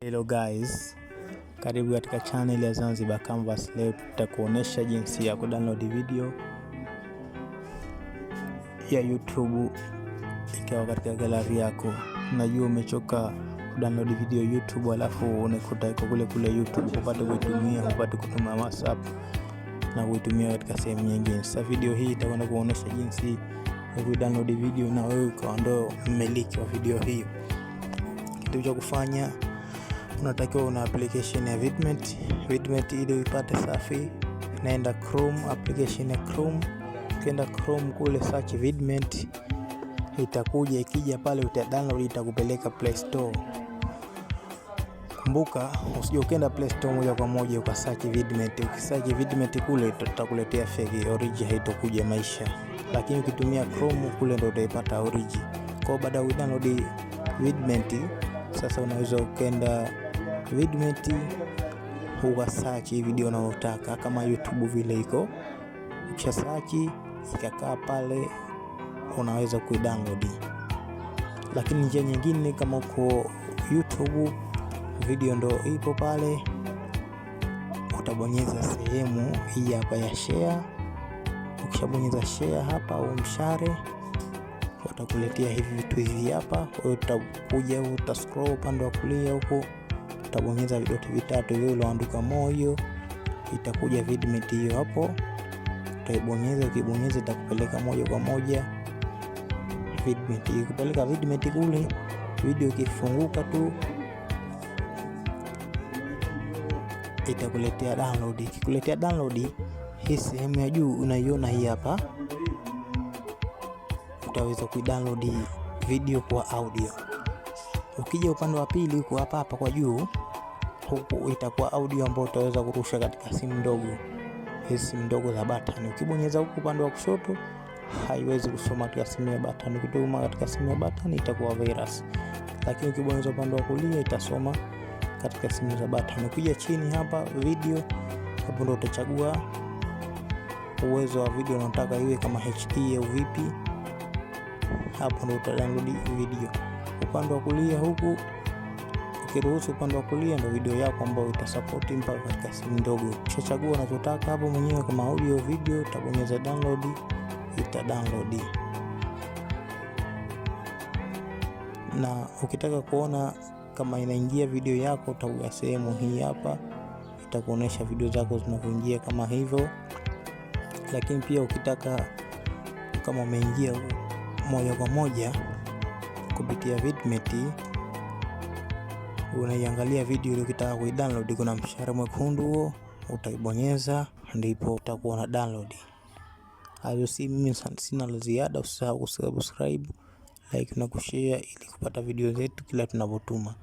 Hello guys, karibu katika channel ya Zanzibar Canvas. Leo tutakuonesha jinsi ya kudownload video ya YouTube ikiwa katika gallery yako. Najua umechoka kudownload video YouTube alafu unakuta iko kule YouTube, upate kuitumia, upate kutuma WhatsApp na kuitumia katika sehemu nyingine. Sasa video hii itakwenda kuonesha jinsi ya kudownload video na wewe ukawa ndo mmiliki wa video hiyo. Kitu cha kufanya, unatakiwa una application ya Vidmate ili uipate safi. Naenda Chrome, application ya Chrome. Ukienda Chrome kule search Vidmate, itakuja. Ikija pale uta download, itakupeleka Play Store. Kumbuka usije ukaenda Play Store moja kwa moja uka search Vidmate. Ukisearch Vidmate kule itakuletea fake, origin haitokuja maisha. Lakini ukitumia Chrome kule ndio utaipata origin. Kwa baada ya download Vidmate, sasa unaweza ukenda Vidmate uka search video unayotaka kama YouTube vile iko. Ukisha search ikakaa pale, unaweza kuidownload. Lakini njia nyingine, kama uko YouTube video ndo ipo pale, utabonyeza sehemu hii hapa ya share. Ukishabonyeza share hapa au mshare, utakuletea hivi vitu hivi hapa. Utakuja utascroll upande wa kulia huko, utabonyeza vidoti vitatu hiyo iliyoandikwa moyo, itakuja Vidmate hiyo hapo, utaibonyeza. Ukibonyeza itakupeleka moja kwa moja Vidmate. Ikupeleka Vidmate kule, video ikifunguka tu itakuletea download. Ikikuletea download, hii sehemu ya juu unaiona hii hapa, utaweza kuidownload video kwa audio. Ukija upande wa pili huko hapa kwa juu, huku itakuwa audio ambayo utaweza kurusha katika simu ndogo, hizi simu ndogo za button. Ukibonyeza huku upande wa kushoto, haiwezi kusoma katika simu ya button. Ukituma katika simu ya button itakuwa virus, lakini ukibonyeza upande wa kulia itasoma katika simu za button. Ukija chini hapa video, hapo ndo utachagua uwezo wa video unataka iwe kama HD au vipi. Hapo ndo utadownload video. Upande wa kulia huku, ukiruhusu upande wa kulia, ndo video yako ambayo itasupport mpaka katika simu ndogo. Ukishachagua unachotaka hapo mwenyewe kama audio video, utabonyeza download, ita-download. Na ukitaka kuona kama inaingia video yako, utagusa sehemu hii hapa, itakuonesha video zako zinavyoingia kama hivyo. Lakini pia ukitaka kama umeingia moja kwa moja kupitia Vidmate, unaiangalia video ile ukitaka kuidownload, kuna mshale mwekundu huo utaibonyeza, ndipo utakuwa na download. Hayo si mimi sina la ziada. Usisahau kusubscribe, like na kushare ili kupata video zetu kila tunapotuma.